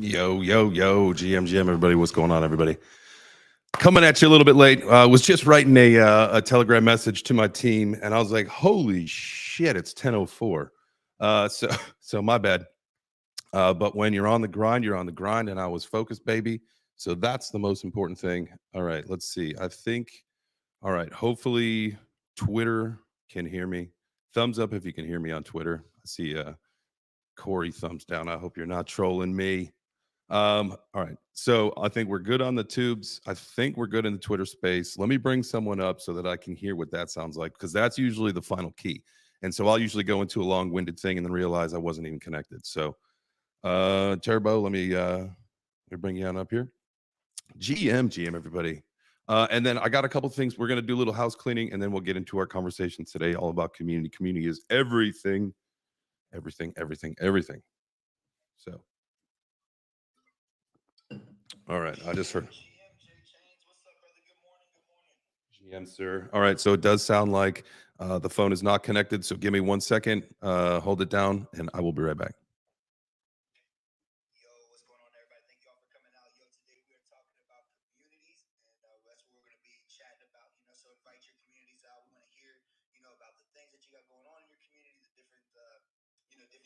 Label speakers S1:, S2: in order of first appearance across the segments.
S1: Yo, GM, everybody. What's going on, everybody? Coming at you a little bit late. Was just writing a Telegram message to my team, and I was like, holy shit, it's 10:04. So my bad. But when you're on the grind, you're on the grind, and I was focused, baby. So that's the most important thing. All right, let's see. All right, hopefully Twitter can hear me. Thumbs up if you can hear me on Twitter. I see Corey thumbs down. I hope you're not trolling me. All right, so I think we're good on the tubes. I think we're good in the Twitter space. Let me bring someone up so that I can hear what that sounds like, because that's usually the final key. And so I'll usually go into a long-winded thing and then realize I wasn't even connected. So Turbo, let me bring you on up here. GM, everybody. And then I got a couple things. We're going to do a little house cleaning, and then we'll get into our conversation today all about community. Community is everything. So all right, I just heard GM, sir. All right, so it does sound like the phone is not connected, so give me 1 second. Hold it down, and I will be right back.
S2: Yo, what's going on, everybody? Thank y'all for coming out. Yo, today we are talking about communities, and that's what we're going to be chatting about. So invite your communities out. We want to hear, about the things that you got going on in your community, the different, different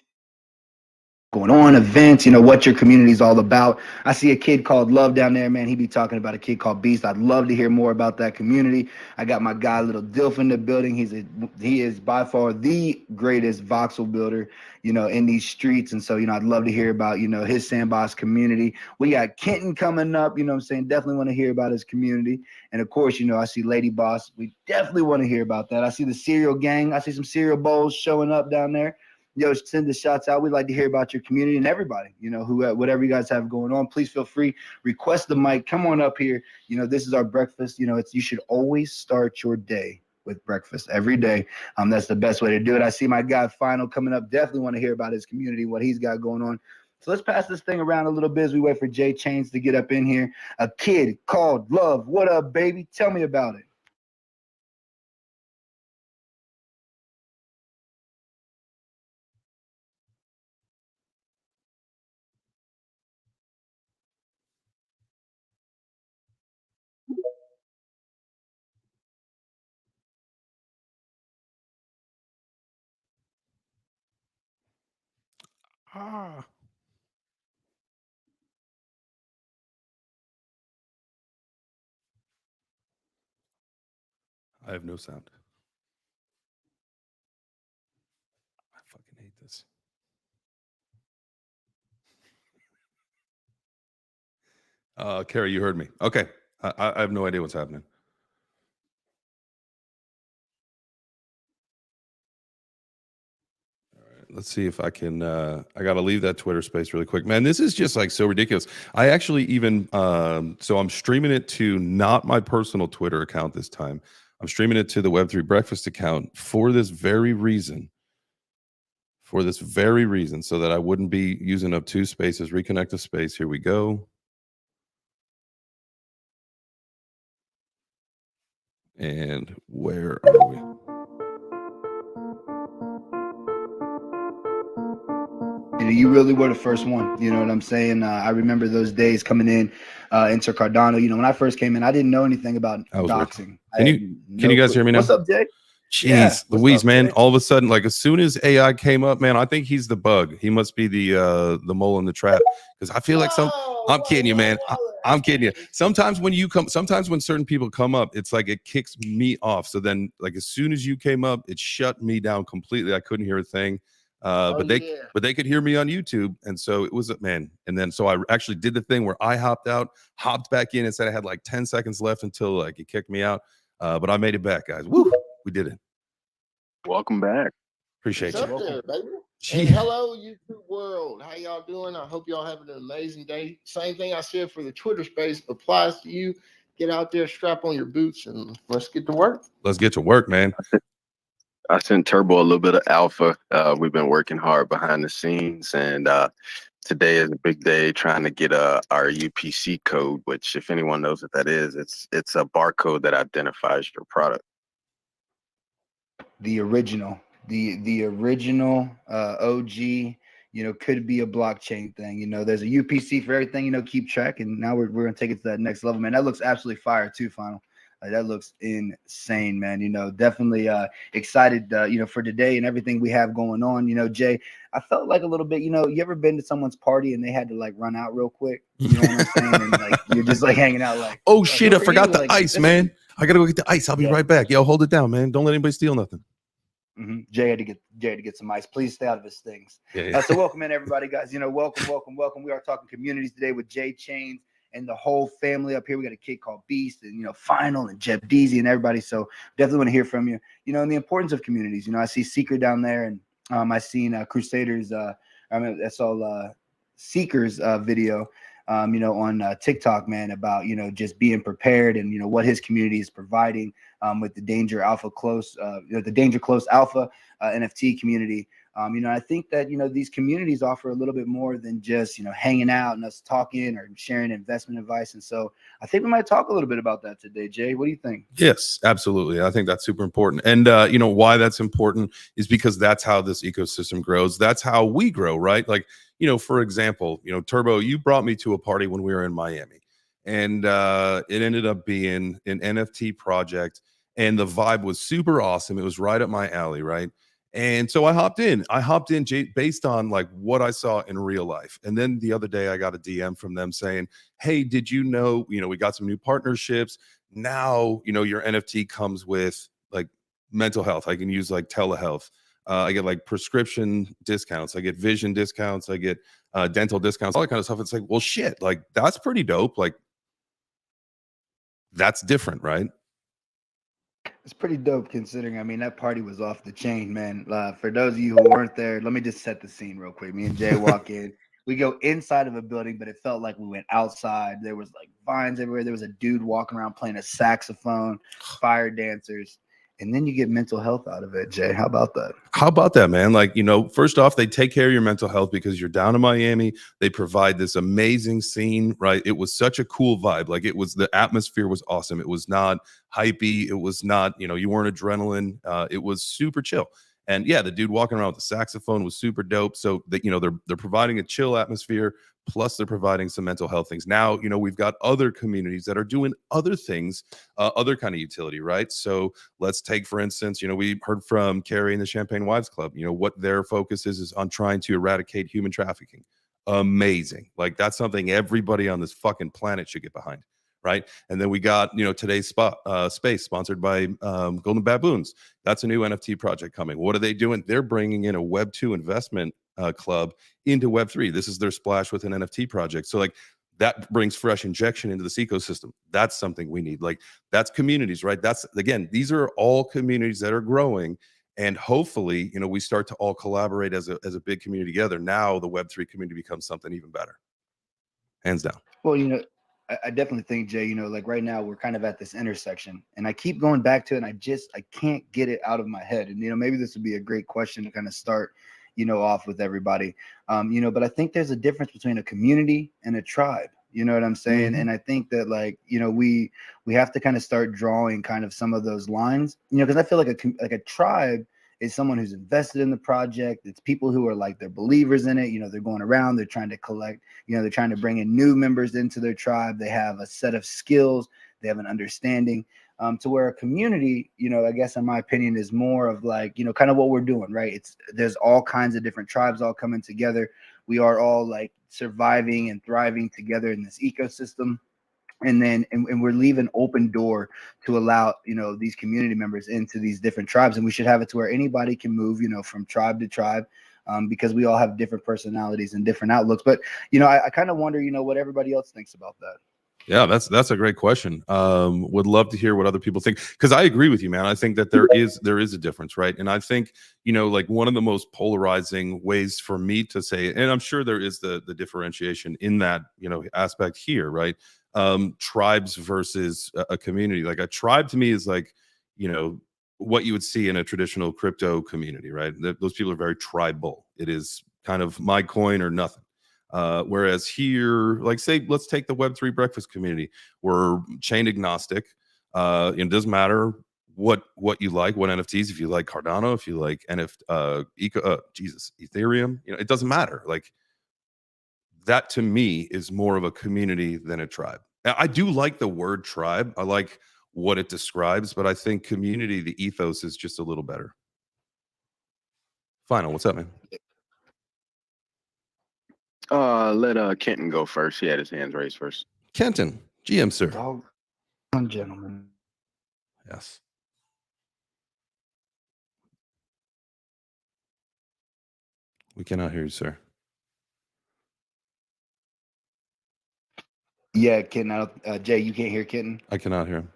S2: going on events, what your community is all about. I see a kid called Love down there, man. He be talking about a kid called Beast. I'd love to hear more about that community. I got my guy Little Dilf in the building. He is by far the greatest voxel builder, in these streets. And so, I'd love to hear about, his sandbox community. We got Kenton coming up, definitely want to hear about his community. And of course, I see Lady Boss. We definitely want to hear about that. I see the cereal gang. I see some cereal bowls showing up down there. Yo, send the shots out. We'd like to hear about your community and everybody, whatever you guys have going on. Please feel free, request the mic, come on up here. This is our breakfast. You should always start your day with breakfast every day. That's the best way to do it. I see my guy Final coming up. Definitely want to hear about his community, what he's got going on. So let's pass this thing around a little bit as we wait for Jay Chains to get up in here. A kid called Love. What up, baby? Tell me about it.
S1: I have no sound. I fucking hate this. Carrie, you heard me. Okay. I have no idea what's happening. All right, let's see if I can. I got to leave that Twitter space really quick. Man, this is just like so ridiculous. I actually even, so I'm streaming it to not my personal Twitter account this time. I'm streaming it to the Web3 Breakfast account for this very reason. So that I wouldn't be using up two spaces. Reconnect the space. Here we go. And where are we?
S2: You really were the first one. You know what I'm saying? I remember those days coming into Cardano. When I first came in, I didn't know anything about doxing.
S1: Can you guys hear me now?
S2: What's up, Jay?
S1: Jeez,
S2: yeah,
S1: Louise, man! Jay? All of a sudden, like as soon as AI came up, man, I think he's the bug. He must be the mole in the trap. Because I feel like I'm kidding you, man. I'm kidding you. Sometimes when certain people come up, it's like it kicks me off. So then, like as soon as you came up, it shut me down completely. I couldn't hear a thing. But they could hear me on YouTube, and so it was man. And then so I actually did the thing where I hopped back in, and said I had like 10 seconds left until like it kicked me out. But I made it back, guys. Woo! We did it.
S3: Welcome back.
S1: Appreciate you.
S4: Up there, baby. And hello, YouTube world. How y'all doing? I hope y'all having an amazing day. Same thing I said for the Twitter space applies to you. Get out there, strap on your boots, and let's get to work.
S1: Let's get to work, man.
S3: I sent Turbo a little bit of alpha. We've been working hard behind the scenes, and today is a big day trying to get our UPC code, which if anyone knows what that is, it's a barcode that identifies your product.
S2: The original, the original OG could be a blockchain thing. There's a UPC for everything, keep track. And now we're going to take it to that next level, man. That looks absolutely fire too, Final. That looks insane, man. Definitely excited, for today and everything we have going on. Jay, I felt like a little bit, you ever been to someone's party and they had to like run out real quick? You know what I'm saying? And like, you're just like hanging out like,
S1: oh shit, I forgot the
S2: like,
S1: ice, man. I got to go get the ice. I'll be right back. Yo, hold it down, man. Don't let anybody steal nothing.
S2: Jay had to get some ice. Please stay out of his things.
S1: Yeah.
S2: So welcome in, everybody, guys. Welcome. We are talking communities today with Jay Chains and the whole family up here. We got a kid called Beast and Final and Jeb Deasy and everybody. So definitely want to hear from you. And the importance of communities. I see Seeker down there, and I seen Crusaders. I saw Seeker's video. On TikTok, man, about just being prepared and what his community is providing with the Danger Alpha Close, the Danger Close Alpha NFT community. I think that these communities offer a little bit more than just hanging out and us talking or sharing investment advice. And so I think we might talk a little bit about that today. Jay, what do you think?
S1: Yes, absolutely. I think that's super important. And why that's important is because that's how this ecosystem grows. That's how we grow, right? Like, for example, Turbo, you brought me to a party when we were in Miami, and it ended up being an NFT project, and the vibe was super awesome. It was right up my alley, right? And so I hopped in based on like what I saw in real life. And then the other day I got a DM from them saying, hey, did you know, we got some new partnerships. Now, your NFT comes with like mental health. I can use like telehealth. I get like prescription discounts. I get vision discounts. I get dental discounts, all that kind of stuff. It's like, well, shit, like that's pretty dope. Like that's different, right?
S2: It's pretty dope considering, I mean, that party was off the chain, man. For those of you who weren't there, let me just set the scene real quick. Me and Jay walk in. We go inside of a building, but it felt like we went outside. There was like vines everywhere. There was a dude walking around playing a saxophone, fire dancers. And then you get mental health out of it, Jay. How about that?
S1: How about that, man? Like, first off, they take care of your mental health because you're down in Miami. They provide this amazing scene, right? It was such a cool vibe. Like the atmosphere was awesome. It was not hypey. It was not, you weren't adrenaline. It was super chill. And yeah, the dude walking around with the saxophone was super dope. So that, they're providing a chill atmosphere. Plus they're providing some mental health things. Now, we've got other communities that are doing other things, other kind of utility, right? So let's take, for instance, we heard from Carrie and the Champagne Wives Club, what their focus is on trying to eradicate human trafficking. Amazing. Like that's something everybody on this fucking planet should get behind. Right. And then we got, today's space sponsored by Golden Baboons. That's a new NFT project coming. What are they doing? They're bringing in a Web2 investment club into Web3. This is their splash with an NFT project. So like that brings fresh injection into this ecosystem. That's something we need. Like that's communities, right? That's, again, these are all communities that are growing. And hopefully, we start to all collaborate as a big community together. Now the Web3 community becomes something even better. Hands down.
S2: Well, I definitely think, Jay, like right now we're kind of at this intersection, and I keep going back to it, and I can't get it out of my head. And maybe this would be a great question to kind of start, off with everybody. But I think there's a difference between a community and a tribe. You know what I'm saying?
S1: Mm-hmm.
S2: And I think that we have to kind of start drawing kind of some of those lines, because I feel like a tribe is someone who's invested in the project. It's people who are like, they're believers in it. They're going around, they're trying to collect, they're trying to bring in new members into their tribe. They have a set of skills, they have an understanding, to where a community, I guess in my opinion, is more of like, kind of what we're doing, right? There's all kinds of different tribes all coming together. We are all like surviving and thriving together in this ecosystem. And then and we're leaving open door to allow these community members into these different tribes, and we should have it to where anybody can move from tribe to tribe, because we all have different personalities and different outlooks. But I kind of wonder what everybody else thinks about that.
S1: Yeah, that's a great question. Would love to hear what other people think, because I agree with you, man. I think that there is a difference, right? And I think like one of the most polarizing ways for me to say, and I'm sure there is the differentiation in that aspect here, right? Tribes versus a community. Like a tribe to me is like what you would see in a traditional crypto community, right? Those people are very tribal. It is kind of my coin or nothing. Whereas here, like say, let's take the Web3 breakfast community. We're chain agnostic. It doesn't matter what you like, what NFTs, if you like Cardano, if you like Ethereum, it doesn't matter. Like, that to me is more of a community than a tribe. I do like the word tribe. I like what it describes, but I think community, the ethos is just a little better. Final, what's up, man?
S3: Let Kenton go first. He had his hands raised first.
S1: Kenton, GM, sir.
S5: Oh, gentlemen.
S1: Yes. We cannot hear you, sir.
S5: Yeah, Kitten. Jay, you can't hear Kitten.
S1: I cannot hear him.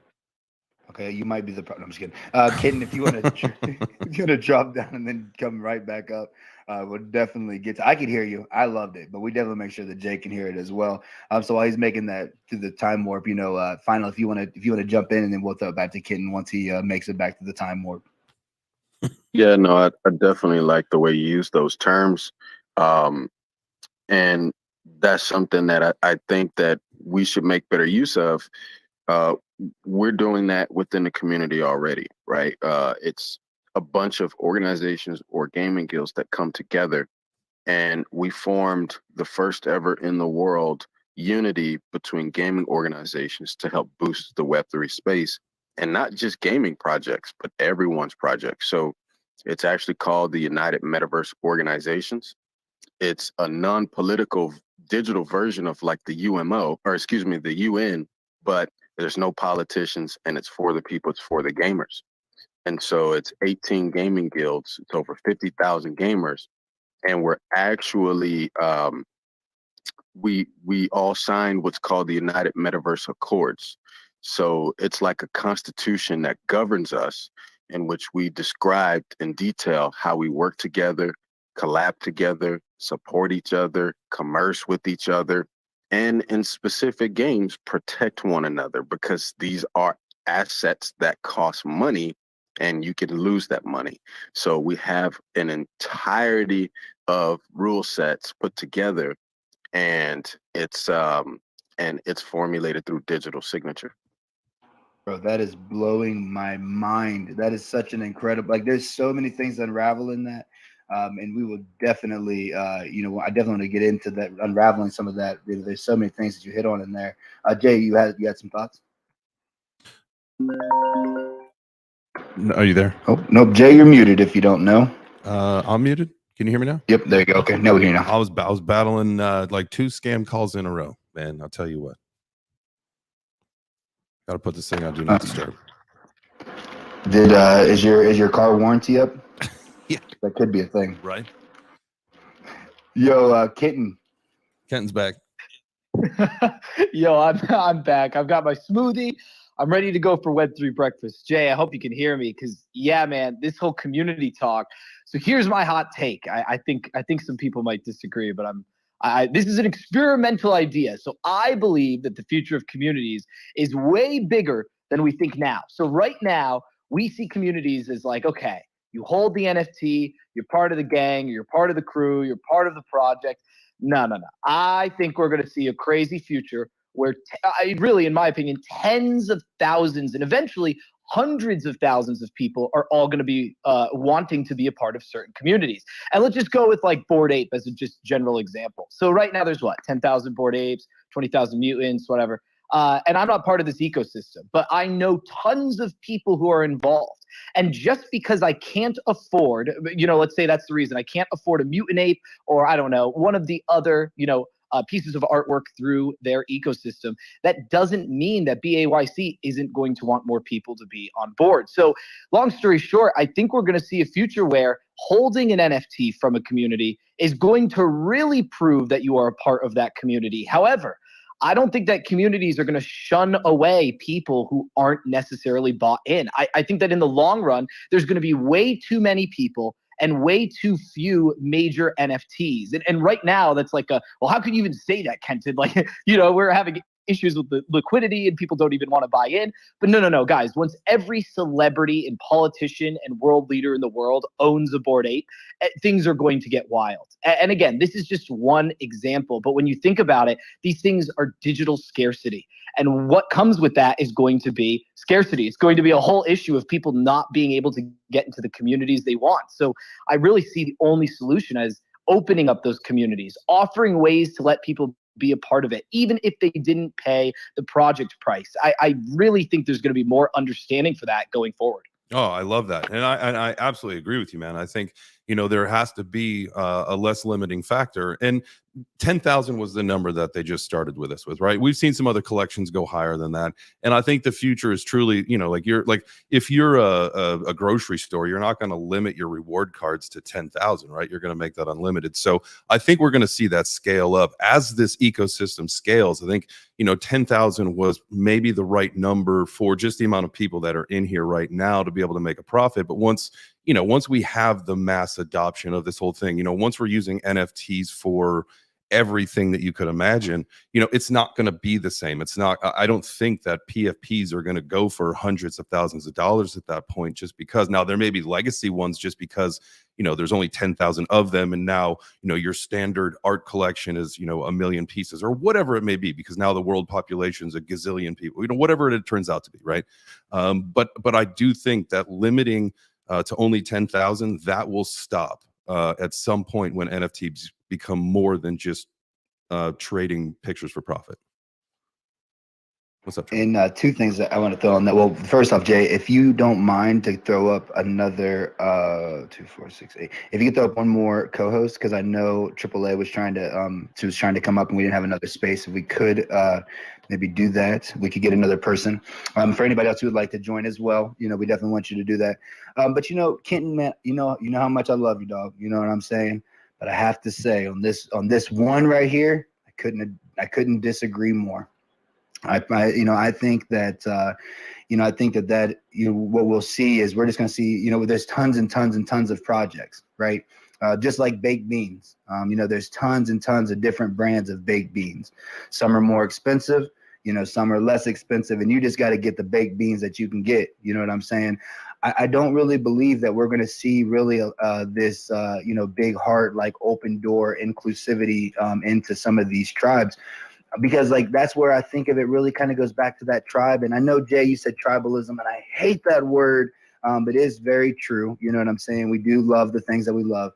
S5: Okay, you might be the problem. I'm just kidding. Kitten, if you want to drop down and then come right back up, we'll definitely get to. I could hear you. I loved it, but we definitely make sure that Jay can hear it as well. So while he's making that through the time warp, Final, if you want to jump in, and then we'll throw it back to Kitten once he makes it back to the time warp.
S3: Yeah, no, I definitely like the way you use those terms. And that's something that I think that we should make better use of. We're doing that within the community already, right? It's a bunch of organizations or gaming guilds that come together, and we formed the first ever in the world unity between gaming organizations to help boost the Web3 space, and not just gaming projects, but everyone's projects. So it's actually called the United Metaverse Organizations. It's a non-political digital version of like the UMO, or excuse me, the UN, but there's no politicians, and it's for the people, it's for the gamers. And so it's 18 gaming guilds, it's over 50,000 gamers, and we're actually, we all signed what's called the United Metaverse Accords. So it's like a constitution that governs us, in which we described in detail how we work together, collab together, support each other, commerce with each other, and in specific games, protect one another, because these are assets that cost money and you can lose that money. So we have an entirety of rule sets put together, and it's formulated through digital signature.
S5: Bro, that is blowing my mind. That is such an incredible, like, there's so many things that unravel in that. And we will definitely, I definitely want to get into that, unraveling some of that. There's so many things that you hit on in there. Jay, you had some thoughts?
S1: Are you there?
S5: Oh, nope. Jay, you're muted if you don't know.
S1: I'm muted. Can you hear me now?
S5: Yep, there you go. Okay, now we hear you now.
S1: I was battling like 2 scam calls in a row, man. I'll tell you what. Got to put this thing on do not disturb.
S5: Is your car warranty up?
S1: Yeah,
S5: that could be a thing,
S1: right?
S5: Yo, Kitten.
S1: Kenton's back.
S6: Yo, I'm back. I've got my smoothie. I'm ready to go for Web3 breakfast. Jay, I hope you can hear me, because yeah, man, this whole community talk. So here's my hot take. I think some people might disagree, but this is an experimental idea. So I believe that the future of communities is way bigger than we think now. So right now, we see communities as like, okay, you hold the NFT, you're part of the gang, you're part of the crew, you're part of the project. No. I think we're going to see a crazy future where really, in my opinion, tens of thousands and eventually hundreds of thousands of people are all going to be wanting to be a part of certain communities. And let's just go with like Bored Ape as a just general example. So right now there's what, 10,000 Bored Apes, 20,000 mutants, whatever. And I'm not part of this ecosystem, but I know tons of people who are involved. And just because I can't afford, let's say that's the reason, I can't afford a mutant ape, or I don't know, one of the other, pieces of artwork through their ecosystem, that doesn't mean that BAYC isn't going to want more people to be on board. So long story short, I think we're going to see a future where holding an NFT from a community is going to really prove that you are a part of that community. However, I don't think that communities are going to shun away people who aren't necessarily bought in. I think that in the long run, there's going to be way too many people and way too few major NFTs. And right now, that's like well, how can you even say that, Kenton? Like, we're having issues with the liquidity and people don't even want to buy in. But no, guys, once every celebrity and politician and world leader in the world owns a Bored Ape, things are going to get wild. And again, this is just one example, but when you think about it, these things are digital scarcity. And what comes with that is going to be scarcity. It's going to be a whole issue of people not being able to get into the communities they want. So I really see the only solution as opening up those communities, offering ways to let people be a part of it, even if they didn't pay the project price. I really think there's going to be more understanding for that going forward.
S1: Oh, I love that. And I absolutely agree with you, man. I think, there has to be a less limiting factor. And 10,000 was the number that they just started with us with, right? We've seen some other collections go higher than that. And I think the future is truly, if you're a grocery store, you're not going to limit your reward cards to 10,000, right? You're going to make that unlimited. So I think we're going to see that scale up as this ecosystem scales. I think, 10,000 was maybe the right number for just the amount of people that are in here right now to be able to make a profit. But once we have the mass adoption of this whole thing, once we're using NFTs for everything that you could imagine, it's not going to be the same. It's not, I don't think that PFPs are going to go for hundreds of thousands of dollars at that point, just because now there may be legacy ones just because, there's only 10,000 of them. And now, your standard art collection is, 1 million pieces or whatever it may be, because now the world population is a gazillion people, whatever it turns out to be. Right. But I do think that limiting to only 10,000, that will stop at some point when NFTs become more than just trading pictures for profit. What's up, Trevor?
S5: And two things that I want to throw on that. Well, first off, Jay, if you don't mind to throw up another 2, 4, 6, 8. If you could throw up one more co-host, because I know AAA was trying to come up and we didn't have another space. If we could maybe do that, we could get another person. For anybody else who would like to join as well, we definitely want you to do that. But Kenton, man, you know how much I love you, dog. You know what I'm saying? But I have to say on this one right here, I couldn't disagree more. I think that what we'll see is we're just going to see, there's tons and tons and tons of projects, right? Just like baked beans, there's tons and tons of different brands of baked beans. Some are more expensive, some are less expensive, and you just got to get the baked beans that you can get. You know what I'm saying? I don't really believe that we're going to see really this, big heart, like open door inclusivity into some of these tribes. Because that's where I think of it really kind of goes back to that tribe. And I know, Jay, you said tribalism, and I hate that word, but it is very true. You know what I'm saying? We do love the things that we love.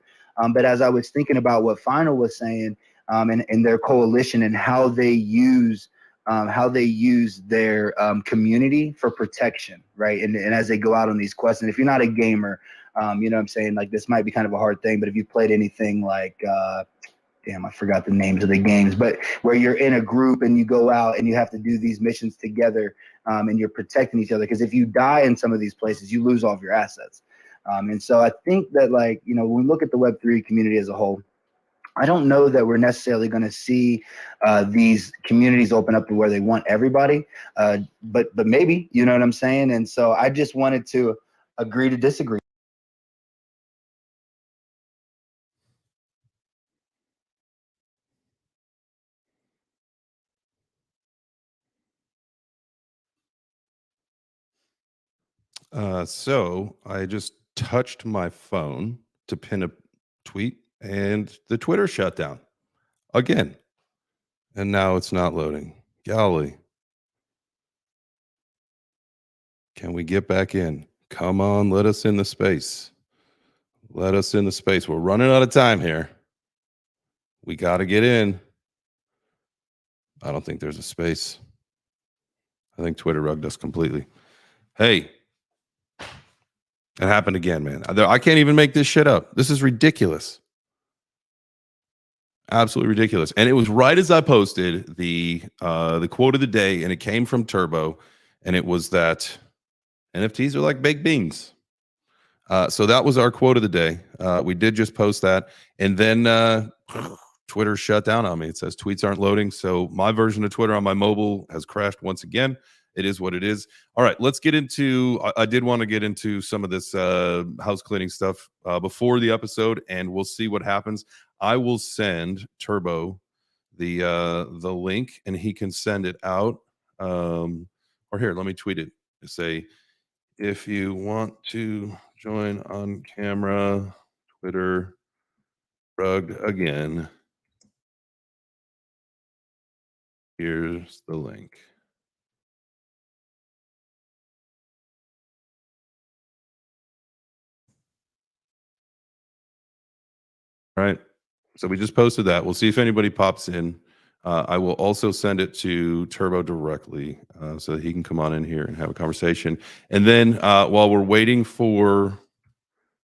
S5: But as I was thinking about what Final was saying and their coalition and how they use their community for protection, right? And as they go out on these quests, and if you're not a gamer, you know what I'm saying? This might be kind of a hard thing, but if you played anything like damn, I forgot the names of the games, but where you're in a group and you go out and you have to do these missions together and you're protecting each other. Because if you die in some of these places, you lose all of your assets. And so I think that when we look at the Web3 community as a whole, I don't know that we're necessarily going to see these communities open up to where they want everybody, but maybe, you know what I'm saying? And so I just wanted to agree to disagree.
S1: So I just touched my phone to pin a tweet and the Twitter shut down again. And now it's not loading. Golly. Can we get back in? Come on, let us in the space. Let us in the space. We're running out of time here. We got to get in. I don't think there's a space. I think Twitter rugged us completely. Hey, it happened again, man. I can't even make this shit up. This is ridiculous. Absolutely ridiculous. And it was right as I posted the quote of the day, and it came from Turbo, and it was that NFTs are like baked beans. So that was our quote of the day. We did just post that, and then Twitter shut down on me. It says tweets aren't loading. So my version of Twitter on my mobile has crashed once again. It is what it is. All right, let's get into, I did want to get into some of this house cleaning stuff before the episode, and we'll see what happens. I will send Turbo the link, and he can send it out. Or here, let me tweet it. Say, if you want to join on camera, Twitter, Rug again. Here's the link. All right. So we just posted that. We'll see if anybody pops in. I will also send it to Turbo directly so that he can come on in here and have a conversation. And then while we're waiting for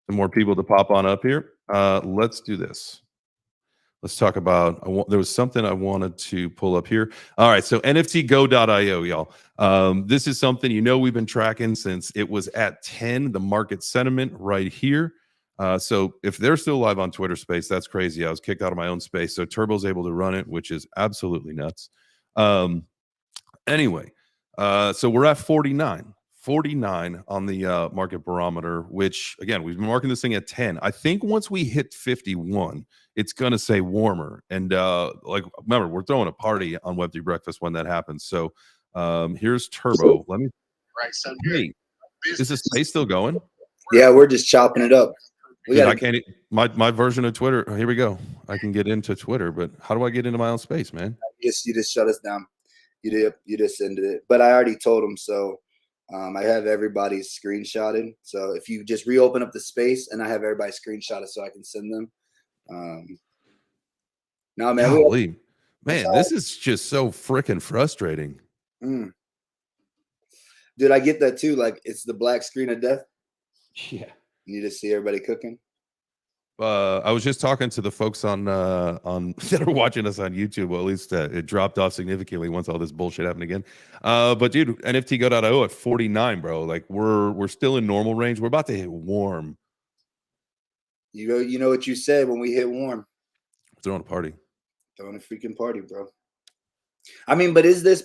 S1: some more people to pop on up here, let's do this. Let's talk about, there was something I wanted to pull up here. All right, so NFTgo.io, y'all. This is something we've been tracking since it was at 10, the market sentiment right here. So if they're still live on Twitter Space, that's crazy. I was kicked out of my own space, so Turbo's able to run it, which is absolutely nuts. Anyway, so we're at 49 on the market barometer, which again, we've been marking this thing at 10. I think once we hit 51, it's gonna say warmer. And like, remember, we're throwing a party on Web3 Breakfast when that happens. So here's Turbo. Let me.
S7: Right. So
S1: hey, is this space still going?
S5: Yeah, we're just chopping it up.
S1: Dude, I can't. My version of Twitter. Here we go. I can get into Twitter, but how do I get into my own space, man?
S5: You just shut us down. You just ended it. But I already told them, so I have everybody screenshotted. So if you just reopen up the space, and I have everybody screenshotted, so I can send them. No, man.
S1: Golly, man, this is just so freaking frustrating.
S5: Dude, I get that too. Like, it's the black screen of death.
S1: Yeah.
S5: You just see everybody cooking.
S1: I was just talking to the folks on that are watching us on YouTube. Well, at least it dropped off significantly once all this bullshit happened again. But dude, NFTgo.io at 49, bro. Like we're still in normal range. We're about to hit warm.
S5: You know what you said when we hit warm.
S1: Throwing a party.
S5: Throwing a freaking party, bro. But is this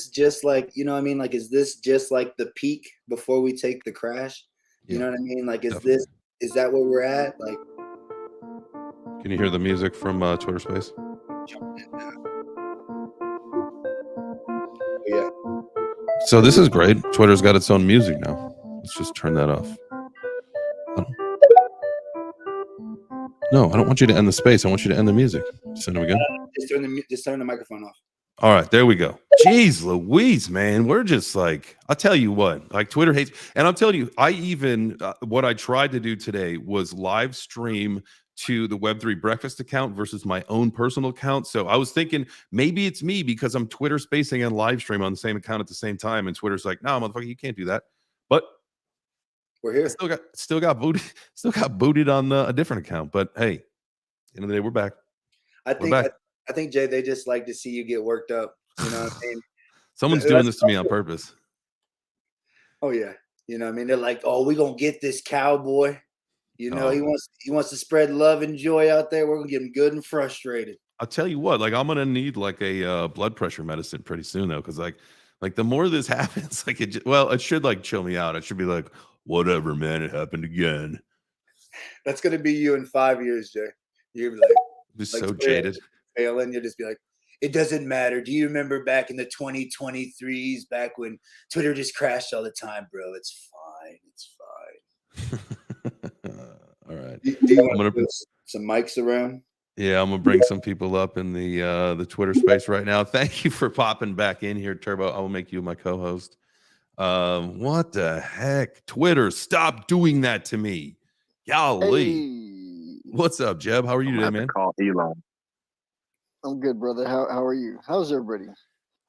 S5: just like, like, is this just like the peak before we take the crash? You know what I mean? Like, is that where we're at? Like,
S1: can you hear the music from Twitter Space?
S5: Yeah.
S1: So this is great. Twitter's got its own music now. Let's just turn that off. No, I don't want you to end the space. I want you to end the music. Send it again.
S5: Just turn the microphone off.
S1: All right, there we go. Jeez Louise, man. We're just like, I'll tell you what, like Twitter hates. And I'm telling you, I even, what I tried to do today was live stream to the Web3 Breakfast account versus my own personal account. So I was thinking maybe it's me because I'm Twitter spacing and live stream on the same account at the same time. And Twitter's like, no, motherfucker, you can't do that. But
S5: we're here.
S1: Still got booted on a different account. But hey, at the end of the day, we're back.
S5: I think, Jay, they just like to see you get worked up. You know what I mean?
S1: Someone's doing this to me on purpose.
S5: Oh yeah. You know what I mean? They're like, oh, we're gonna get this cowboy. He wants to spread love and joy out there. We're gonna get him good and frustrated.
S1: I'll tell you what, like I'm gonna need like a blood pressure medicine pretty soon though, because like the more this happens, like it should like chill me out. It should be like, whatever, man, it happened again.
S5: That's gonna be you in 5 years, Jay. You're gonna be
S1: just so jaded.
S5: Failing, you'll just be like, it doesn't matter. Do you remember back in the 2023s, back when Twitter just crashed all the time, bro? It's fine. It's fine.
S1: All right.
S5: Do you want to put some mics around?
S1: Yeah, I'm gonna bring some people up in the Twitter space right now. Thank you for popping back in here, Turbo. I will make you my co-host. What the heck? Twitter, stop doing that to me. Golly.
S4: Hey.
S1: What's up, Jeb? How are you today, man?
S3: Call Elon.
S4: I'm good, brother. How are you? How's everybody?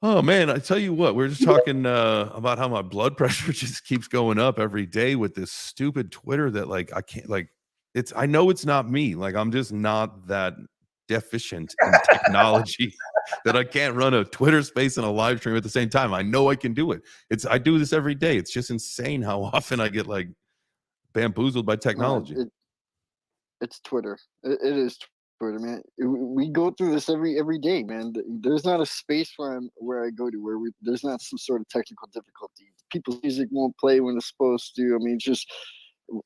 S1: Oh man, I tell you what, we're just talking about how my blood pressure just keeps going up every day with this stupid Twitter that like I can't like I know it's not me. Like I'm just not that deficient in technology that I can't run a Twitter space and a live stream at the same time. I know I can do it. I do this every day. It's just insane how often I get like bamboozled by technology.
S4: It's Twitter. It is Twitter, man. We go through this every day, man. There's not a space where I go to where there's not some sort of technical difficulty. People's music won't play when it's supposed to. I mean, just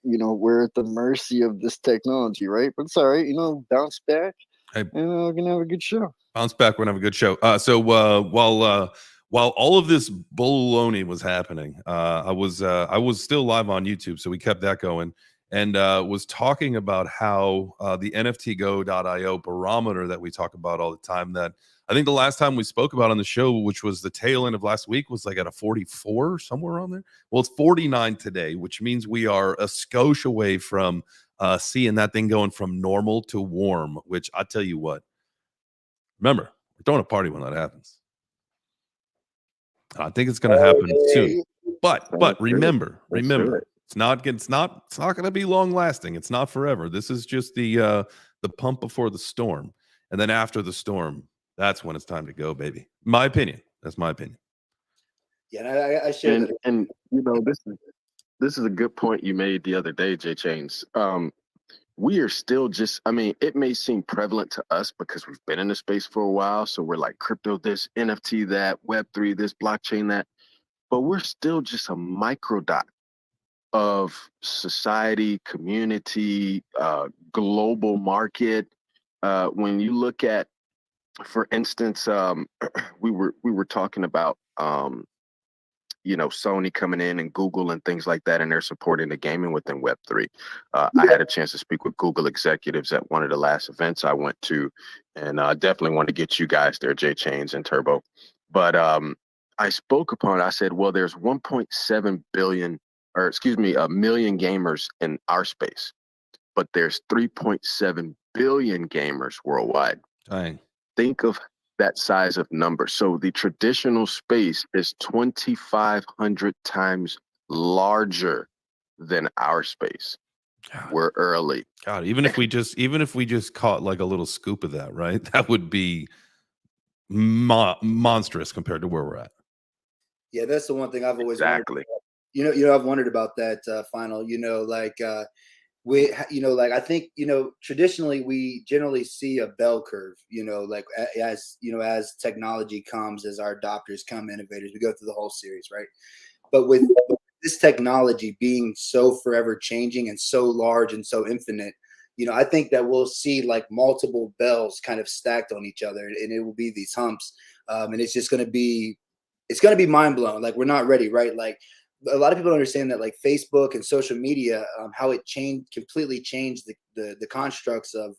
S4: we're at the mercy of this technology, right? But it's all right. Bounce back. And we're gonna have a good show.
S1: Bounce back. We're gonna have a good show. So while all of this baloney was happening, I was still live on YouTube, so we kept that going, and was talking about how the NFTgo.io barometer that we talk about all the time, that I think the last time we spoke about on the show, which was the tail end of last week, was like at a 44, somewhere around there. Well, it's 49 today, which means we are a skosh away from seeing that thing going from normal to warm, which I tell you what, remember, we're throwing a party when that happens. I think it's going to happen soon. But remember, it's not going to be long lasting. It's not forever. This is just the pump before the storm, and then after the storm, that's when it's time to go, baby. My opinion. That's my opinion.
S2: Yeah, and I share that.
S3: And you know, this is a good point you made the other day, J Chains. We are still just, I mean, it may seem prevalent to us because we've been in the space for a while. So we're like crypto this, NFT that, Web3 this, blockchain that. But we're still just a micro dot of society, community, global market. When you look at, for instance, we were talking about you know, Sony coming in and Google and things like that, and they're supporting the gaming within Web3. I had a chance to speak with Google executives at one of the last events I went to, and definitely want to get you guys there, J Chains and Turbo. But I spoke upon it. I said, well, there's 1.7 billion, or excuse me, a million gamers in our space, but there's 3.7 billion gamers worldwide.
S1: Dang.
S3: Think of that size of number. So the traditional space is 2,500 times larger than our space.
S1: God.
S3: We're early.
S1: God, even if we just caught like a little scoop of that, right? That would be monstrous compared to where we're at.
S2: Yeah, that's the one thing I've always
S3: Exactly.
S2: wondered. I've wondered about that final. We, like, I think, traditionally we generally see a bell curve, like as technology comes, as our adopters come, innovators, we go through the whole series, right? But with this technology being so forever changing and so large and so infinite, I think that we'll see like multiple bells kind of stacked on each other, and it will be these humps. And it's just going to be, mind blowing. Like, we're not ready, right? Like, a lot of people don't understand that, like, Facebook and social media, how it completely changed the constructs of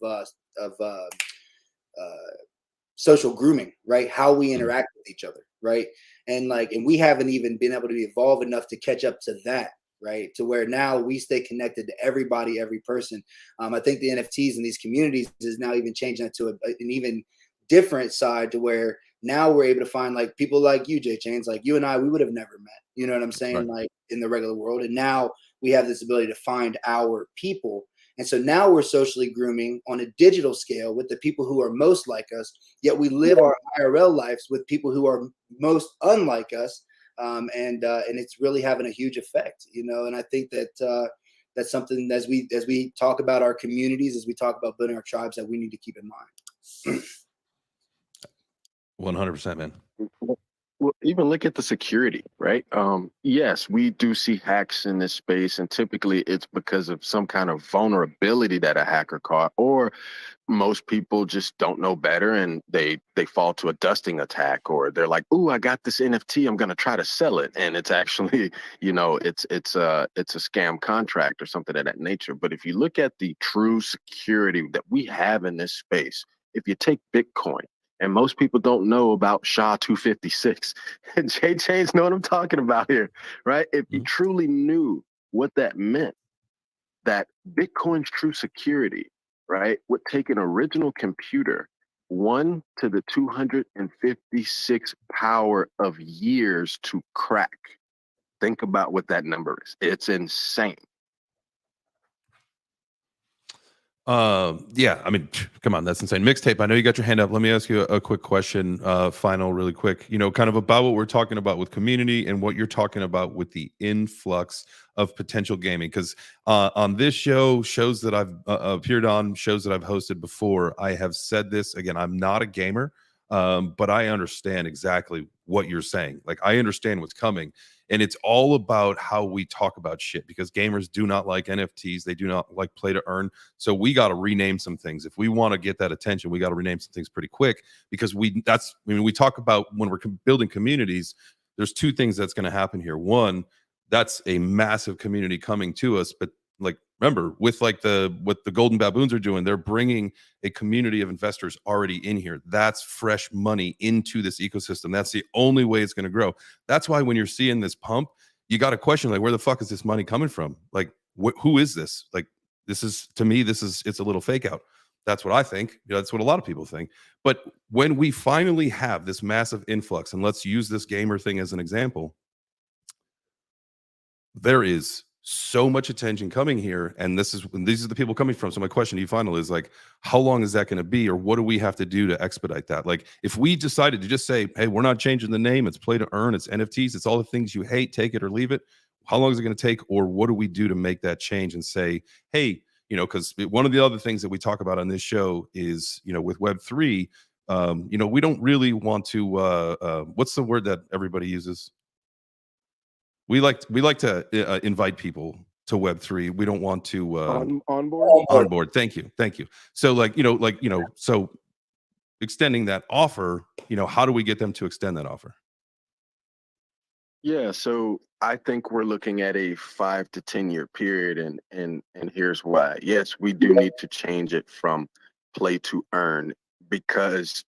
S2: social grooming, right? How we interact with each other, right? And we haven't even been able to evolve enough to catch up to that, right? To where now we stay connected to everybody, every person. I think the NFTs in these communities is now even changing that to an even different side, to where now we're able to find like people like you, J Chains, like you and I, we would have never met. You know what I'm saying? Right. Like in the regular world. And now we have this ability to find our people. And so now we're socially grooming on a digital scale with the people who are most like us, yet we live our IRL lives with people who are most unlike us. And it's really having a huge effect, and I think that that's something as we talk about our communities, as we talk about building our tribes, that we need to keep in mind.
S1: 100%, man.
S3: Well, even look at the security, right? Yes, we do see hacks in this space, and typically it's because of some kind of vulnerability that a hacker caught, or most people just don't know better and they fall to a dusting attack, or they're like, "Ooh, I got this NFT, I'm gonna try to sell it," and it's actually, it's a scam contract or something of that nature. But if you look at the true security that we have in this space, if you take Bitcoin. And most people don't know about SHA-256. And J Chains know what I'm talking about here, right? If you truly knew what that meant, that Bitcoin's true security, right, would take an original computer 1 to the 256 power of years to crack. Think about what that number is. It's insane.
S1: Yeah, I mean, come on, that's insane. Mixtape, I know you got your hand up. Let me ask you a quick question, final, really quick, kind of about what we're talking about with community and what you're talking about with the influx of potential gaming. Because on this shows that I've appeared on, shows that I've hosted before, I have said this, again, I'm not a gamer, but I understand exactly what you're saying. Like, I understand what's coming. And it's all about how we talk about shit, because gamers do not like NFTs. They do not like play to earn. So we got to rename some things. If we want to get that attention, we got to rename some things pretty quick, because we talk about when we're building communities, there's two things that's going to happen here. One, that's a massive community coming to us, but like, remember, with like what the Golden Baboons are doing, they're bringing a community of investors already in here. That's fresh money into this ecosystem. That's the only way it's going to grow. That's why when you're seeing this pump, you got to question, like, where the fuck is this money coming from? Like, who is this? Like, this is, to me, it's a little fake out. That's what I think. That's what a lot of people think. But when we finally have this massive influx, and let's use this gamer thing as an example, there is so much attention coming here, and these are the people coming from. So my question to you final is, like, how long is that going to be, or what do we have to do to expedite that? Like, if we decided to just say, hey, we're not changing the name, it's play to earn, it's NFTs, it's all the things you hate, take it or leave it, how long is it going to take? Or what do we do to make that change and say, hey, because one of the other things that we talk about on this show is, with Web3, we don't really want to what's the word that everybody uses? We like to invite people to Web3. We don't want to onboard. Thank you. So so extending that offer, how do we get them to extend that offer?
S3: Yeah, so I think we're looking at a 5 to 10 year period, and here's why. Yes, we do need to change it from play to earn, because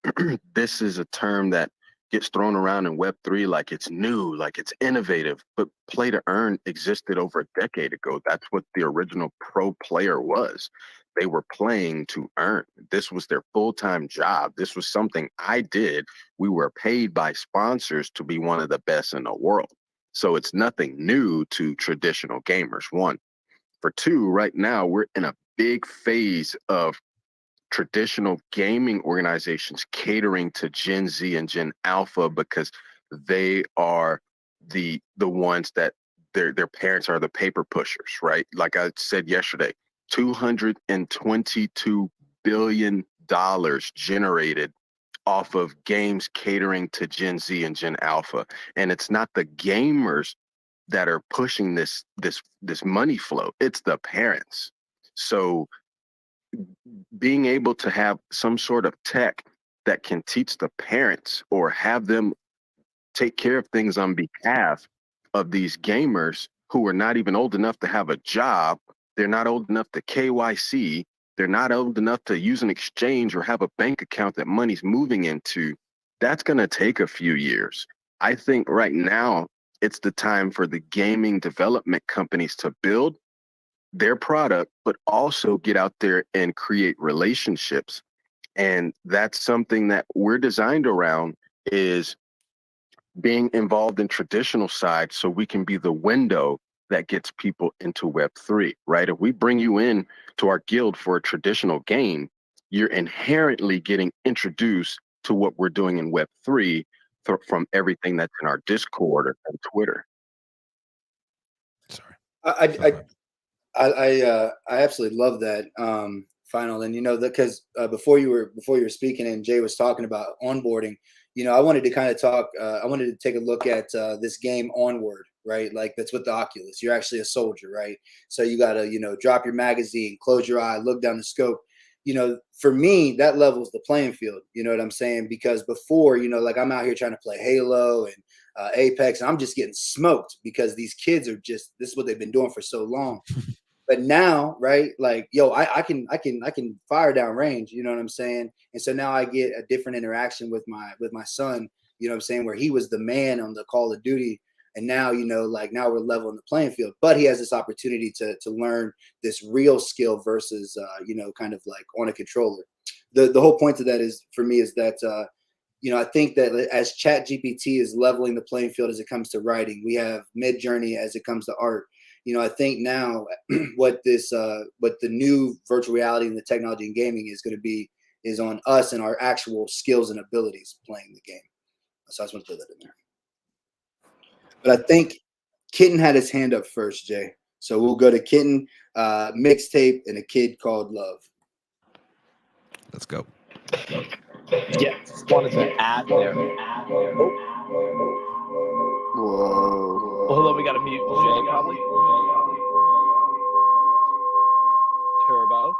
S3: this is a term that gets thrown around in Web3 like it's new, like it's innovative, but play to earn existed over a decade ago. That's what the original pro player was. They were playing to earn. This was their full-time job. This was something I did. We were paid by sponsors to be one of the best in the world. So it's nothing new to traditional gamers, one. For two, right now, we're in a big phase of traditional gaming organizations catering to Gen Z and Gen Alpha, because they are the ones that their parents are the paper pushers, right? Like I said yesterday, $222 billion generated off of games catering to Gen Z and Gen Alpha. And it's not the gamers that are pushing this money flow, it's the parents. So being able to have some sort of tech that can teach the parents, or have them take care of things on behalf of these gamers who are not even old enough to have a job. They're not old enough to KYC. They're not old enough to use an exchange or have a bank account that money's moving into. That's going to take a few years. I think right now it's the time for the gaming development companies to build their product, but also get out there and create relationships. And that's something that we're designed around, is being involved in traditional side, so we can be the window that gets people into Web3, right? If we bring you in to our guild for a traditional game, you're inherently getting introduced to what we're doing in Web3 from everything that's in our Discord and Twitter.
S1: Sorry.
S5: I absolutely love that final. And because before you were speaking and Jay was talking about onboarding, I wanted to kind of talk. I wanted to take a look at this game Onward, right? Like, that's with the Oculus. You're actually a soldier, right? So you got to drop your magazine, close your eye, look down the scope. For me, that levels the playing field. You know what I'm saying? Because before, like, I'm out here trying to play Halo and Apex, and I'm just getting smoked because these kids are this is what they've been doing for so long. But now, right, like, I can fire down range, you know what I'm saying? And so now I get a different interaction with my son, you know what I'm saying, where he was the man on the Call of Duty. And now, now we're leveling the playing field. But he has this opportunity to learn this real skill versus, kind of like on a controller. The whole point of that is, for me, is that, I think that as ChatGPT is leveling the playing field as it comes to writing, we have Midjourney as it comes to art. I think now what the new virtual reality and the technology in gaming is going to be is on us and our actual skills and abilities playing the game. So I just want to throw that in there. But I think Kitten had his hand up first, Jay. So we'll go to Kitten, mixtape, and A Kid Called Love.
S1: Let's go.
S6: Yeah, just wanted to add there.
S4: Whoa.
S6: hold on, we got to mute Jay probably. Turbo.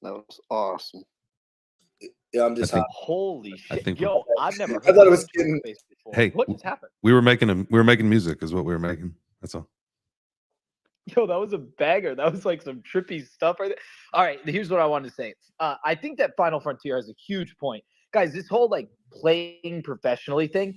S4: That was awesome.
S2: Yeah, I'm just
S1: think-
S6: Holy
S1: I
S6: shit.
S1: think
S6: Yo, I've never heard
S2: I thought it
S6: that
S2: was
S6: on Twitter
S2: getting-
S6: Space before.
S1: Hey.
S6: What just happened?
S1: We were making music is what we were making. That's all.
S6: Yo, that was a banger. That was like some trippy stuff right there. All right, here's what I wanted to say. I think that Final Frontier has a huge point. Guys, this whole like playing professionally thing,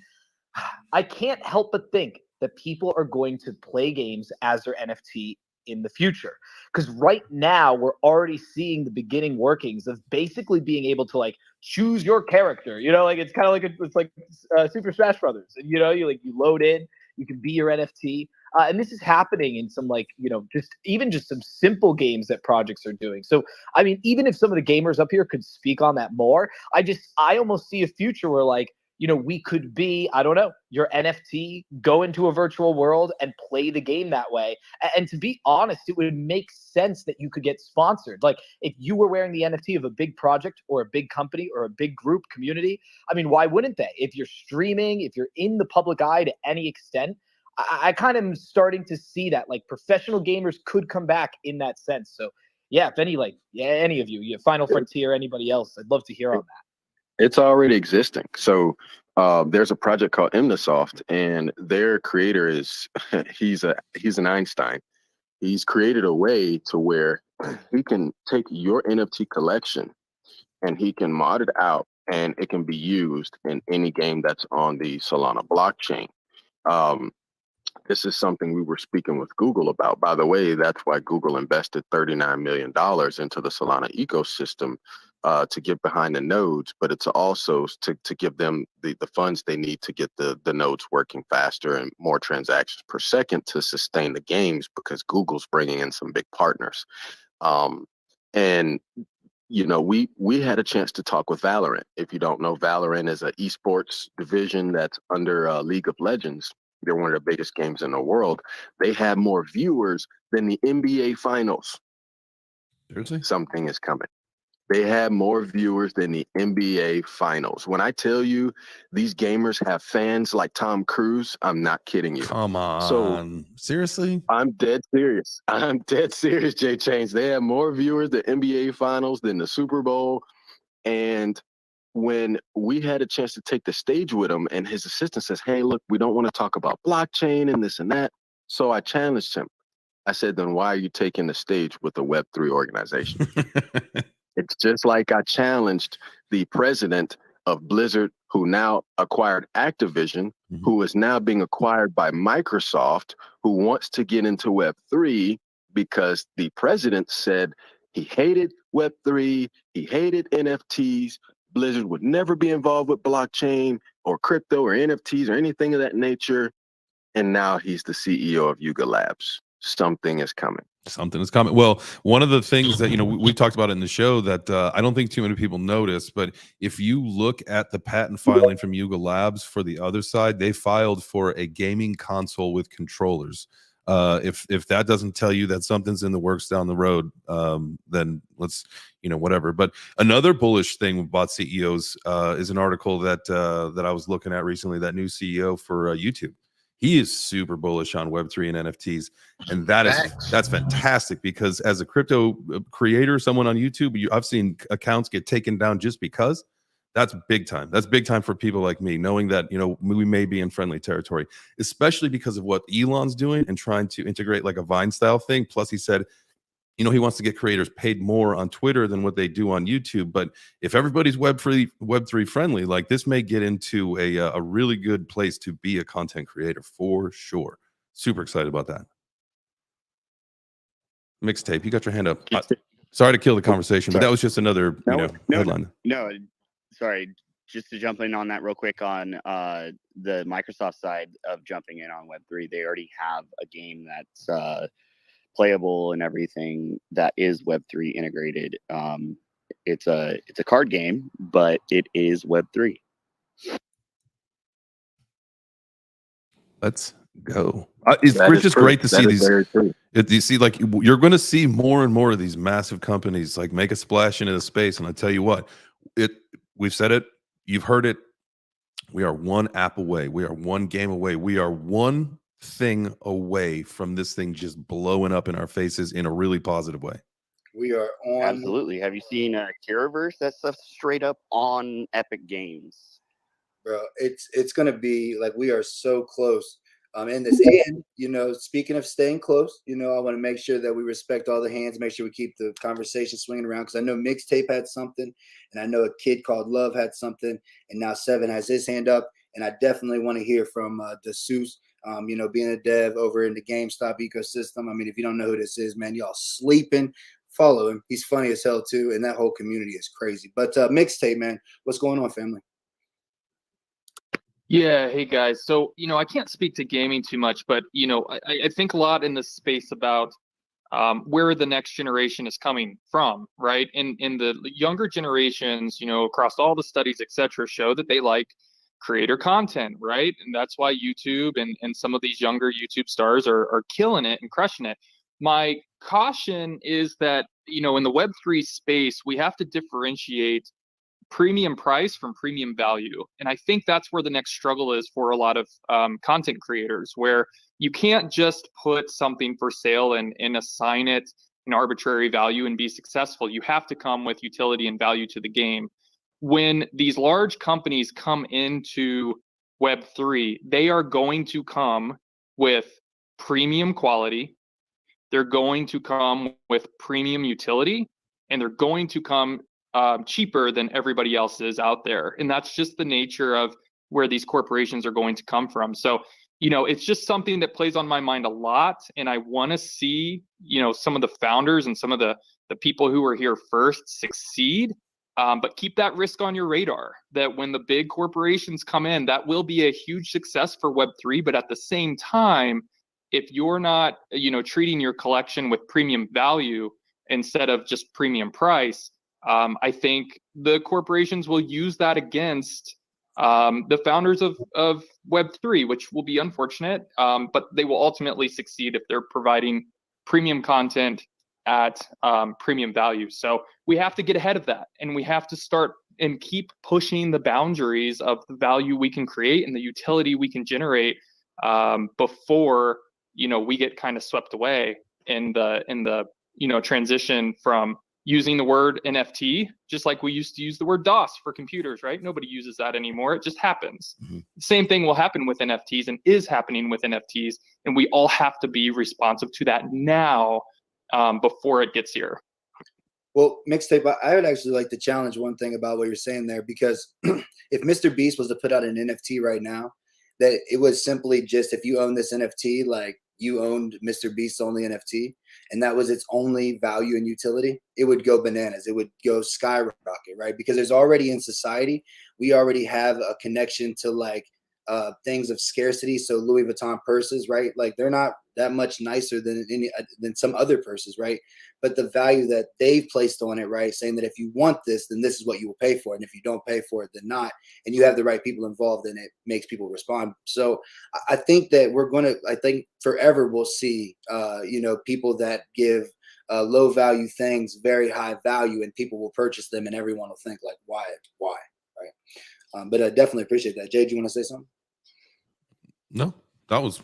S6: I can't help but think that people are going to play games as their NFT in the future. Because right now we're already seeing the beginning workings of basically being able to like choose your character. You know, like it's kind of like it's like Super Smash Brothers. And you know, you load in, you can be your NFT. And this is happening in some like, you know, just some simple games that projects are doing. So, I mean, even if some of the gamers up here could speak on that more, I almost see a future where like, you know, we could be, I don't know, your NFT, go into a virtual world and play the game that way. And to be honest, it would make sense that you could get sponsored. Like if you were wearing the NFT of a big project or a big company or a big group community, I mean, why wouldn't they? If you're streaming, if you're in the public eye to any extent, I kind of am starting to see that like professional gamers could come back in that sense. So yeah, if any any of you, Final Frontier, anybody else, I'd love to hear on that.
S3: It's already existing. So there's a project called Imnasoft, and their creator is he's an Einstein. He's created a way to where he can take your NFT collection and he can mod it out, and it can be used in any game that's on the Solana blockchain. This is something we were speaking with Google about. By the way, that's why Google invested $39 million into the Solana ecosystem to get behind the nodes, but it's also to give them the funds they need to get the nodes working faster and more transactions per second to sustain the games, because Google's bringing in some big partners. And you know, we had a chance to talk with Valorant. If you don't know, Valorant is an esports division that's under League of Legends. They're one of the biggest games in the world. They have more viewers than the NBA Finals.
S1: Seriously?
S3: Something is coming. They have more viewers than the NBA Finals. When I tell you these gamers have fans like Tom Cruise, I'm not kidding you.
S1: Come on.
S3: So,
S1: seriously?
S3: I'm dead serious. I'm dead serious, Jay Chains. They have more viewers than NBA Finals than the Super Bowl. And when we had a chance to take the stage with him, and his assistant says, hey, look, we don't want to talk about blockchain and this and that. So I challenged him. I said, then why are you taking the stage with the Web3 organization? It's just like I challenged the president of Blizzard, who now acquired Activision, who is now being acquired by Microsoft, who wants to get into Web3 because the president said he hated Web3, he hated NFTs. Blizzard would never be involved with blockchain or crypto or NFTs or anything of that nature. And now he's the CEO of Yuga Labs. Something is coming.
S1: Something is coming. Well, one of the things that, you know, we've talked about in the show that I don't think too many people notice, but if you look at the patent filing from Yuga Labs for the other side, they filed for a gaming console with controllers. If that doesn't tell you that something's in the works down the road, then let's, you know, whatever. But another bullish thing with bot CEOs is an article that I was looking at recently. That new CEO for YouTube, he is super bullish on Web3 and NFTs, and that's fantastic, because as a crypto creator, someone on YouTube, I've seen accounts get taken down just because. That's big time. That's big time for people like me, knowing that, you know, we may be in friendly territory, especially because of what Elon's doing and trying to integrate like a Vine style thing. Plus, he said, you know, he wants to get creators paid more on Twitter than what they do on YouTube. But if everybody's Web3 friendly, like this may get into a really good place to be a content creator for sure. Super excited about that. Mixtape, you got your hand up. Sorry to kill the conversation, but that was just another headline.
S7: No, sorry. Just to jump in on that real quick on the Microsoft side of jumping in on Web3, they already have a game that's playable and everything that is Web3 integrated. It's a card game, but it is Web3.
S1: Let's go. It's just great to see these. You see, like, you're going to see more and more of these massive companies like make a splash into the space. And I tell you what, we've said it, you've heard it. We are one app away. We are one game away. We are one thing away from this thing just blowing up in our faces in a really positive way.
S5: We are on.
S7: Absolutely. Have you seen Kiraverse? That stuff's straight up on Epic Games.
S5: Bro, it's gonna be like we are so close in this. And you know, speaking of staying close, you know, I want to make sure that we respect all the hands, make sure we keep the conversation swinging around, because I know Mixtape had something, and I know a kid called Love had something, and now Seven has his hand up, and I definitely want to hear from DeSeuss. You know, being a dev over in the GameStop ecosystem. I mean, if you don't know who this is, man, y'all sleeping. Follow him. He's funny as hell too, and that whole community is crazy. But Mixtape, man, what's going on, family?
S8: Yeah, hey guys. So, I can't speak to gaming too much, but, I think a lot in this space about where the next generation is coming from, right? In the younger generations, across all the studies, et cetera, show that they like creator content, right? And that's why YouTube and some of these younger YouTube stars are killing it and crushing it. My caution is that, in the Web3 space, we have to differentiate premium price from premium value. And I think that's where the next struggle is for a lot of content creators, where you can't just put something for sale and assign it an arbitrary value and be successful. You have to come with utility and value to the game. When these large companies come into Web3, they are going to come with premium quality, they're going to come with premium utility, and they're going to come cheaper than everybody else is out there. And that's just the nature of where these corporations are going to come from. So, it's just something that plays on my mind a lot. And I want to see, some of the founders and some of the people who are here first succeed. But keep that risk on your radar, that when the big corporations come in, that will be a huge success for Web3. But at the same time, if you're not, treating your collection with premium value instead of just premium price, I think the corporations will use that against the founders of Web3, which will be unfortunate, but they will ultimately succeed if they're providing premium content at premium value. So we have to get ahead of that, and we have to start and keep pushing the boundaries of the value we can create and the utility we can generate before we get kind of swept away in the transition from using the word NFT, just like we used to use the word DOS for computers, right? Nobody uses that anymore. It just happens. Mm-hmm. The same thing will happen with NFTs and is happening with NFTs. And we all have to be responsive to that now before it gets here.
S5: Well, Mixtape, I would actually like to challenge one thing about what you're saying there, because if Mr. Beast was to put out an NFT right now, that it was simply just, if you own this NFT, like you owned Mr. Beast's only NFT, and that was its only value and utility, it would go bananas. It would go skyrocket, right? Because there's already in society, we already have a connection to like things of scarcity. So Louis Vuitton purses, right? Like they're not that much nicer than some other purses, right? But the value that they've placed on it, right? Saying that if you want this, then this is what you will pay for it. And if you don't pay for it, then not. And you have the right people involved in it, makes people respond. So I think that I think forever we'll see, people that give low value things very high value, and people will purchase them, and everyone will think like, why, right? But I definitely appreciate that. Jay, do you want to say something?
S1: No, that was,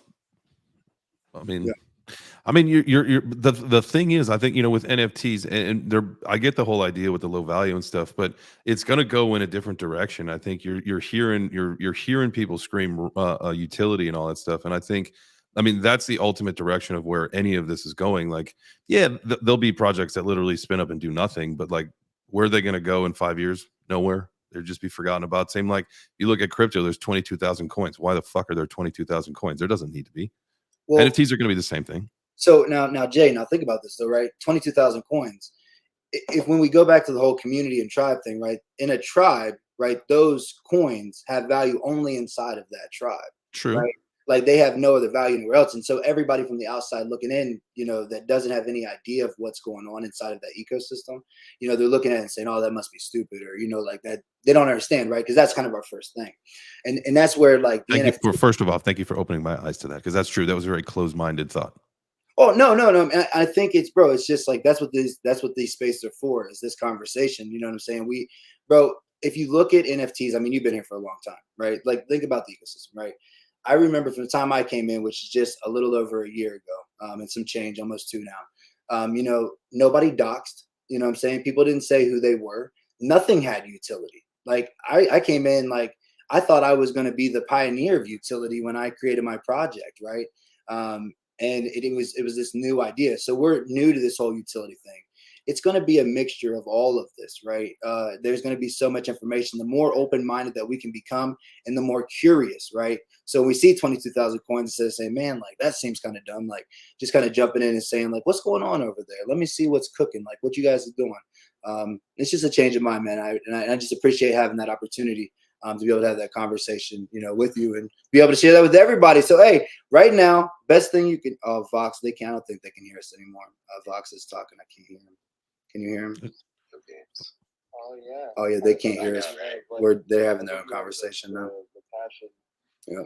S1: you're the thing is, I think, with NFTs and I get the whole idea with the low value and stuff, but it's going to go in a different direction. I think you're hearing people scream utility and all that stuff. And I think, that's the ultimate direction of where any of this is going. Like, yeah, there'll be projects that literally spin up and do nothing, but like, where are they going to go in 5 years? Nowhere. They'll just be forgotten about. Same like you look at crypto, there's 22,000 coins. Why the fuck are there 22,000 coins? There doesn't need to be. Well, NFTs are going to be the same thing.
S5: So now, Jay, think about this though, right? 22,000 coins. If when we go back to the whole community and tribe thing, right? In a tribe, right, those coins have value only inside of that tribe.
S1: True.
S5: Right? Like they have no other value anywhere else. And so everybody from the outside looking in, that doesn't have any idea of what's going on inside of that ecosystem, they're looking at it and saying, oh, that must be stupid, or, like that. They don't understand, right? Because that's kind of our first thing. And that's where like
S1: first of all, thank you for opening my eyes to that, because that's true. That was a very closed-minded thought.
S5: Oh, no. I think it's just like that's what these spaces are for, is this conversation. You know what I'm saying?
S2: if you look at NFTs, I mean, you've been here for a long time, right? Like, think about the ecosystem, right? I remember from the time I came in, which is just a little over a year ago, and some change, almost 2 now. You know, nobody doxed. You know what I'm saying? People didn't say who they were. Nothing had utility. Like, I came in, like, I thought I was going to be the pioneer of utility when I created my project, right? And it was this new idea. So we're new to this whole utility thing. It's going to be a mixture of all of this, right? There's going to be so much information. The more open-minded that we can become, and the more curious, right? So we see 22,000 coins, instead of saying, "Man, like that seems kind of dumb," like just kind of jumping in and saying, like, "What's going on over there? Let me see what's cooking. Like, what you guys are doing." It's just a change of mind, man. I just appreciate having that opportunity to be able to have that conversation, you know, with you and be able to share that with everybody. So, hey, right now, best thing you can. Oh, Vox, they can't. I don't think they can hear us anymore. Vox is talking. I can't hear him. Can you hear him?
S4: Oh yeah.
S2: Oh yeah, they can't hear us. They're having their own conversation now. Yeah.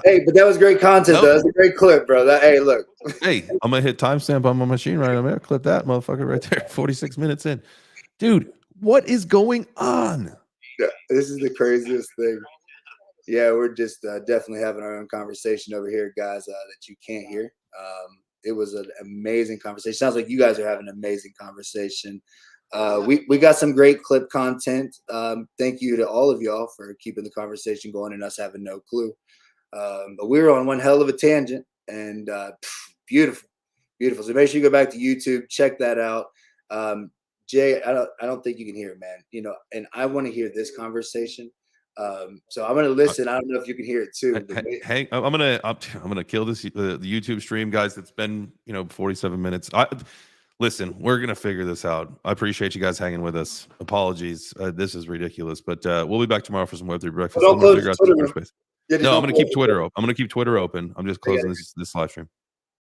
S2: Hey, but that was great content, though. That's a great clip, bro. Hey, look.
S1: Hey, I'm gonna hit timestamp on my machine right there. Clip that motherfucker right there. 46 minutes in, dude. What is going on?
S2: Yeah, this is the craziest thing. Yeah, we're just definitely having our own conversation over here, guys, that you can't hear. It was an amazing conversation. Sounds like you guys are having an amazing conversation. We got some great clip content. Thank you to all of y'all for keeping the conversation going and us having no clue. But we were on one hell of a tangent, and beautiful, beautiful. So make sure you go back to YouTube, check that out. Jay, I don't think you can hear it, man. You know, and I want to hear this conversation. So I'm gonna listen. I don't know if you can hear it too.
S1: Hey, I'm gonna kill this the YouTube stream, guys. It's been 47 minutes. Listen, we're gonna figure this out. I appreciate you guys hanging with us. Apologies, this is ridiculous, but we'll be back tomorrow for some Web3 breakfast.
S2: Don't
S1: I'm gonna
S2: close
S1: figure out
S2: Twitter,
S1: this
S2: man.
S1: space.
S2: Yeah,
S1: No, I'm gonna keep Twitter open. I'm gonna keep Twitter open. I'm just closing this live stream.